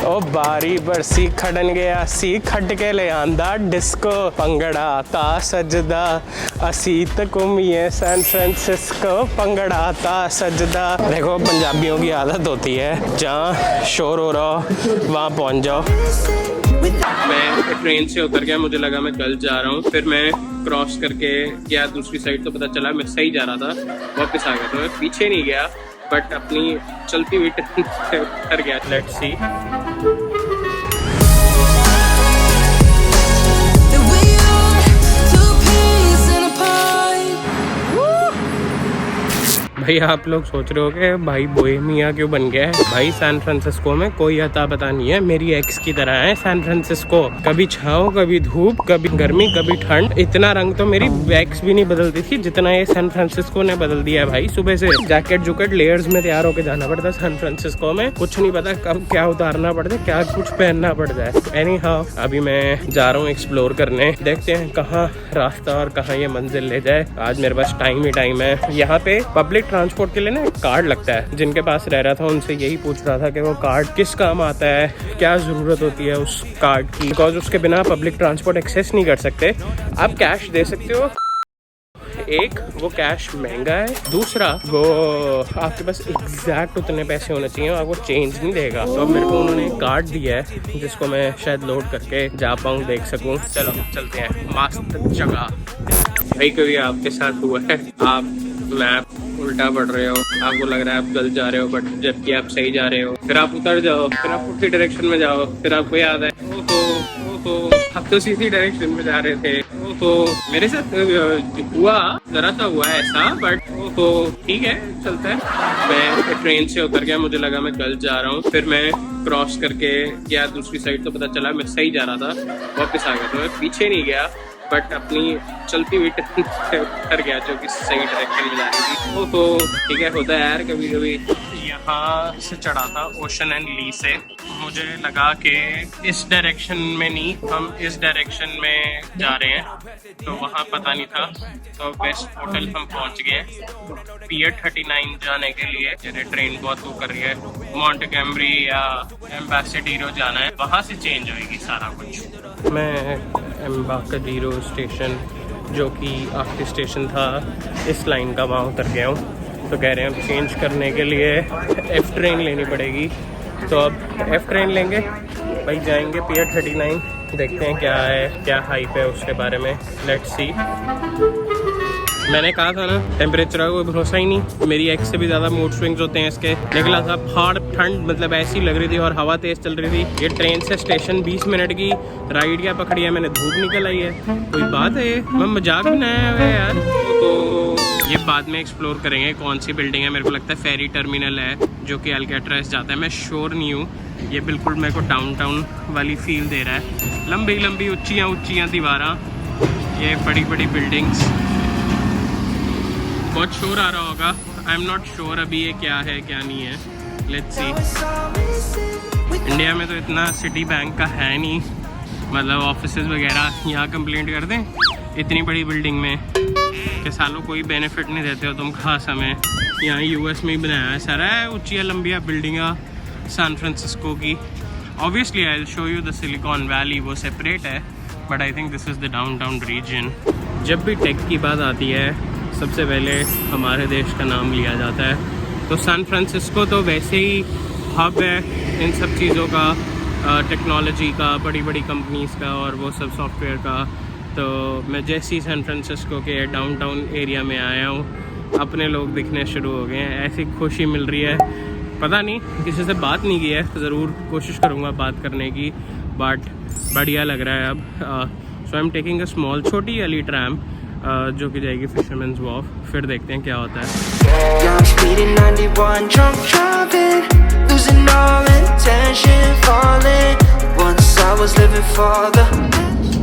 ओ बारी बरसी खड़न गया सी खट के ले आंदा डिस्को पंगड़ा ता सजदा असीत कुमिए सैन फ्रांसिस्को पंगड़ा ता सजदा। देखो पंजाबियों की आदत होती है जहाँ शोर हो रहा हो वहाँ पहुँच जाओ। मैं ट्रेन से उतर गया, मुझे लगा मैं कल जा रहा हूँ, फिर मैं क्रॉस करके गया दूसरी साइड तो पता चला मैं सही जा रहा था, वापस आ गया। तो मैं पीछे नहीं गया बट अपनी चलती हुई ट्रेन से उतर गया। Let's see. भाई आप लोग सोच रहे हो कि भाई बोहेमिया क्यों बन गया है। भाई सैन फ्रांसिस्को में कोई अता पता नहीं है, मेरी एक्स की तरह है सैन फ्रांसिस्को। कभी छाँव कभी धूप कभी गर्मी कभी ठंड। इतना रंग तो मेरी एक्स भी नहीं बदलती थी जितना ये सैन फ्रांसिस्को ने बदल दिया है। भाई सुबह से जैकेट जुकेट लेयर्स में तैयार होकर जाना पड़ता है सैन फ्रांसिस्को में। कुछ नहीं पता कब क्या उतारना पड़ता है, क्या कुछ पहनना पड़ता है। एनी हाउ अभी मैं जा रहा हूँ एक्सप्लोर करने, देखते हैं कहाँ रास्ता और कहाँ ये मंजिल ले जाए। आज मेरे पास टाइम ही टाइम है। यहाँ पे पब्लिक ट्रांसपोर्ट के लिए ना एक कार्ड लगता है। जिनके पास रह रहा था उनसे यही पूछ रहा था कि वो कार्ड किस काम आता है, क्या ज़रूरत होती है उस कार्ड की, बिकॉज उसके बिना पब्लिक ट्रांसपोर्ट एक्सेस नहीं कर सकते। आप कैश दे सकते हो, एक वो कैश महंगा है, दूसरा वो आपके पास एग्जैक्ट उतने पैसे होने चाहिए, आपको चेंज नहीं देगा। तो मेरे को उन्होंने एक कार्ड दिया है जिसको मैं शायद लोड करके जा पाऊँ, देख सकूँ। चलो चलते हैं मस्त जगह। भाई कभी आपके साथ हुआ है आप मैप उल्टा पड़ रहे हो, आपको लग रहा है आप गलत जा रहे हो बट जबकि आप सही जा रहे हो, फिर आप उतर जाओ, फिर आप उसी डायरेक्शन में जाओ, फिर आपको याद है ओहो आप तो सीधी डायरेक्शन में जा रहे थे। ओहो मेरे साथ हुआ, जरा सा हुआ ऐसा, बट ओहो ठीक है चलता है। मैं ट्रेन से उतर गया, मुझे लगा मैं कल जा रहा हूँ, फिर मैं क्रॉस करके गया दूसरी साइड तो पता चला मैं सही जा रहा था, वापस आ गया। तो मैं पीछे नहीं गया बट अपनी चलती हुई ट्रेन से उतर गया जो कि सही डायरेक्शन में जा रही थी। ओहो ठीक है, होता है यार कभी कभी। यहाँ से चढ़ा था ओशन एंड ली से, मुझे लगा कि इस डायरेक्शन में नहीं, हम इस डायरेक्शन में जा रहे हैं, तो वहाँ पता नहीं था। तो वेस्ट होटल हम पहुँच गए पियर 39 जाने के लिए। मेरे ट्रेन बहुत वो कर रही है, मॉन्टेगोमरी या एम्बेसडर जाना है, वहाँ से चेंज होएगी सारा कुछ। मैं एम्बेसडर स्टेशन जो कि आखिरी स्टेशन था इस लाइन का, वहाँ उतर गया हूँ। तो कह रहे हैं अब चेंज करने के लिए एफ ट्रेन लेनी पड़ेगी, तो अब एफ ट्रेन लेंगे भाई, जाएंगे पियर 39, देखते हैं क्या है, क्या हाइप है उसके बारे में। Let's see. मैंने कहा था ना टेम्परेचर का कोई भरोसा ही नहीं, मेरी एक्स से भी ज़्यादा मूड स्विंग्स होते हैं इसके। निकला था फाड़ ठंड, मतलब ऐसी लग रही थी और हवा तेज़ चल रही थी। ये ट्रेन से स्टेशन 20 मिनट की राइड क्या पकड़ी है मैंने, धूप निकल आई है। कोई बात है, मैं मजाक भी नहीं आया है यार। तो ये बाद में एक्सप्लोर करेंगे कौन सी बिल्डिंग है। मेरे को लगता है फेरी टर्मिनल है जो कि अल्काट्राज़ जाता है, मैं श्योर नहीं हूँ। ये बिल्कुल मेरे को डाउनटाउन वाली फील दे रहा है, लंबी लंबी ऊंचियाँ दीवारें, ये बड़ी बड़ी बिल्डिंग्स। बहुत शोर आ रहा होगा, आई एम नॉट श्योर अभी ये क्या है क्या नहीं है। Let's see. इंडिया में तो इतना सिटी बैंक का है नहीं, मतलब ऑफिसेज वगैरह। यहाँ कंप्लेंट कर दें इतनी बड़ी बिल्डिंग में कि सालों कोई बेनिफिट नहीं देते हो तुम खास हमें। यहाँ यूएस में ही बनाया है सारा है, ऊंची लंबिया बिल्डिंगा सैन फ्रांसिस्को की। Obviously I will show you the Silicon Valley, वो सेपरेट है, but I think this is the downtown region. जब भी टेक की बात आती है सबसे पहले हमारे देश का नाम लिया जाता है। तो सैन फ्रांसिस्को तो वैसे ही हब है इन सब चीज़ों का, टेक्नोलॉजी का, बड़ी बड़ी कंपनीज़ का और वो सब सॉफ्टवेयर का। तो मैं जैसे ही सैन फ्रांसिस्को के डाउनटाउन एरिया में आया हूँ, अपने लोग दिखने शुरू हो गए हैं, ऐसी खुशी मिल रही है। पता नहीं किसी से बात नहीं की है, तो ज़रूर कोशिश करूँगा बात करने की, बट बढ़िया लग रहा है अब। So I am taking a small छोटी वाली ट्रैम जो कि जाएगी फिशरमैन्स वॉफ, फिर देखते हैं क्या होता है।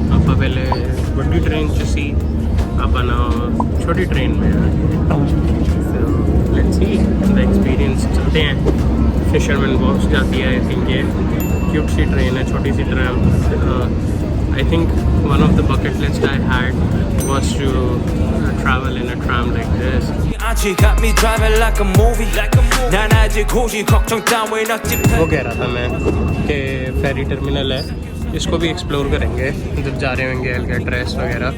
अब पहले बड़ी ट्रेन सी, अपन छोटी ट्रेन में लेट्स सी द एक्सपीरियंस। चलते हैं, फिशरमैन वॉफ जाती है आई थिंक, ये क्यूट सी ट्रेन है, छोटी सी tram. I think one of the bucket list I had was to travel in a tram like this. got me driving like a movie. 난 아직 혹시 걱정 따윈 없지. वो कह रहा था मैं कि फेरी टर्मिनल है, इसको भी एक्सप्लोर करेंगे जब जा रहे होंगे एल्केट्राज़ वगैरह।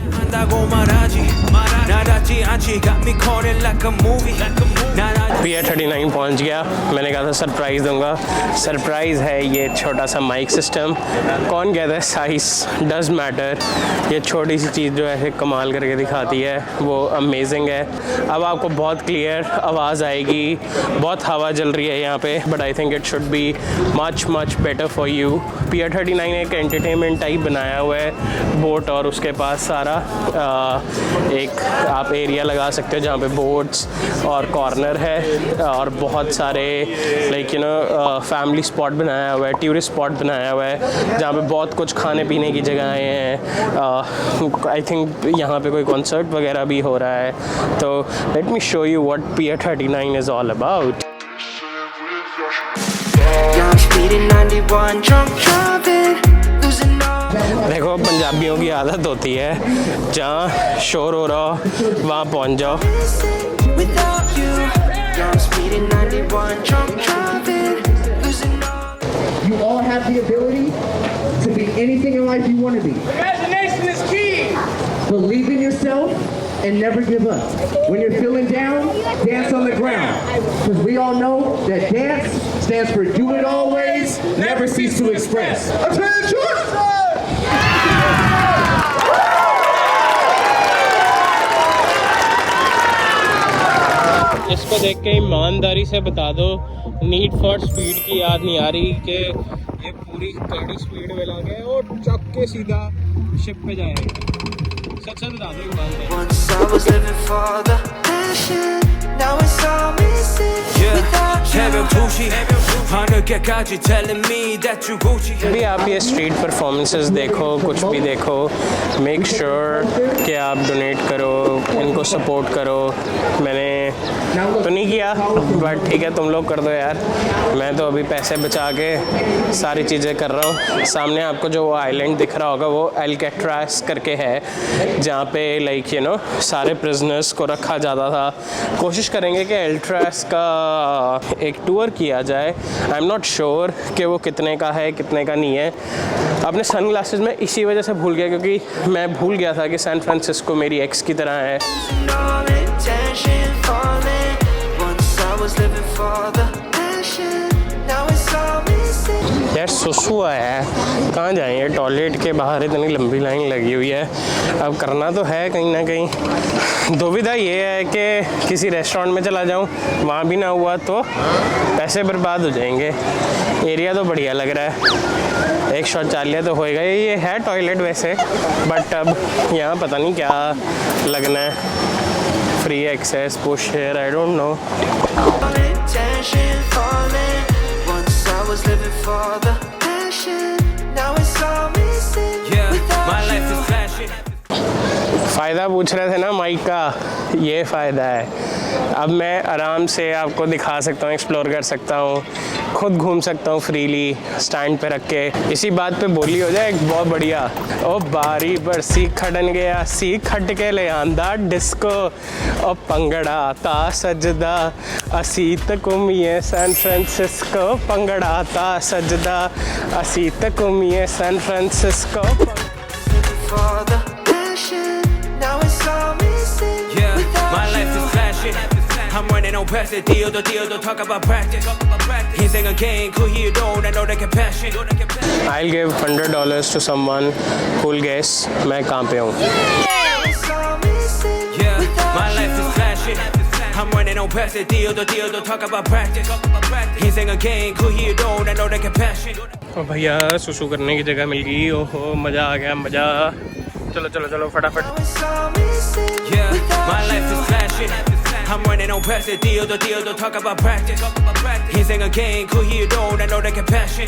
पियर 39 पहुंच गया। मैंने कहा था सरप्राइज़ दूंगा, सरप्राइज़ है ये छोटा सा माइक सिस्टम। कौन कहता है साइज़ डज मैटर, ये छोटी सी चीज़ जो ऐसे कमाल करके दिखाती है वो अमेजिंग है। अब आपको बहुत क्लियर आवाज़ आएगी, बहुत हवा चल रही है यहाँ पे, but I think it should be much better for you. Pier 39 एक एंटरटेनमेंट टाइप बनाया हुआ है, बोट और उसके पास सारा एक आप एरिया लगा सकते हो जहाँ पे बोट्स और कॉर्नर है और बहुत सारे like you know family spot बनाया हुआ है, टूरिस्ट स्पॉट बनाया हुआ है जहाँ पे बहुत कुछ खाने पीने की जगहें हैं। आई थिंक यहाँ पे कोई कॉन्सर्ट वगैरह भी हो रहा है, तो let me show you what pier 39 is all about. देखो पंजाबियों की आदत होती है, जहाँ शोर हो रहा हो वहाँ पहुँच जाओ। You all have the ability to be anything in life you want to be. Imagination is key. Believe in yourself and never give up. When you're feeling down, dance on the ground. Because we all know that dance stands for do it always, never cease to express. Attention! इसको देख के ईमानदारी से बता दो, need for speed की याद नहीं आ रही कि ये पूरी गाड़ी स्पीड में लगे और चक के सीधा शिप पे जाएगा। सच बता दो ईमानदारी। अभी आप ये स्ट्रीट परफॉर्मेंसेस देखो, कुछ भी देखो, मेक श्योर कि आप डोनेट करो, इनको सपोर्ट करो। मैंने तो नहीं किया बट ठीक है, तुम लोग कर दो यार। मैं तो अभी पैसे बचा के सारी चीज़ें कर रहा हूँ। सामने आपको जो वो आइलैंड दिख रहा होगा वो एल्केट्राज़ करके है, जहाँ पे लाइक यू नो सारे प्रिजनर्स को रखा जाता था। कोशिश करेंगे कि एल्केट्राज़ का एक टूर किया जाए। आई एम नॉट श्योर कि वो कितने का है कितने का नहीं है। अपने सन ग्लासेस में इसी वजह से भूल गया, क्योंकि मैं भूल गया था कि सैन फ्रांसिस्को मेरी एक्स की तरह है। यार सुसु आया है, कहाँ जाएंगे? टॉयलेट के बाहर इतनी लंबी लाइन लगी हुई है, अब करना तो है कहीं ना कहीं। दुविधा ये है कि किसी रेस्टोरेंट में चला जाऊँ, वहाँ भी ना हुआ तो पैसे बर्बाद हो जाएंगे। एरिया तो बढ़िया लग रहा है, एक शौचालय तो होएगा, ये है टॉयलेट वैसे, बट अब यहाँ पता नहीं क्या लगना है। Free access, push here, I don't know. फ़ायदा पूछ रहे थे ना माइक का, ये फ़ायदा है। अब मैं आराम से आपको दिखा सकता हूँ, एक्सप्लोर कर सकता हूँ, खुद घूम सकता हूँ फ्रीली स्टैंड पे रख के। इसी बात पे बोली हो जाए एक बहुत बढ़िया। ओ बारी बरसी खड़न गया, सी खट के ले आंदा डिस्को, ओ पंगड़ा ता सजदा, असी तकुमिए सैन फ्रांसिस्को, पंगड़ा ता सजदा, असी तकुमिए San Francisco. I'm running on past it, deal, don't talk about practice. 인생은 game, 그 hero, I know they can passion. I'll give $100 to someone who'll guess मैं कहाँ पे हूँ. My life is flashing. I'm running on past it, deal, don't talk about practice. 인생은 game, 그 hero, I know they can passion. ओ भैया सुसु करने की जगह मिल गई, ओहो मज़ा आ गया, मज़ा। चलो चलो चलो फटाफट। My life is flashing. I'm running on past it, deal, don't talk about practice. 인생은 game, 그 hero, I know they can passion.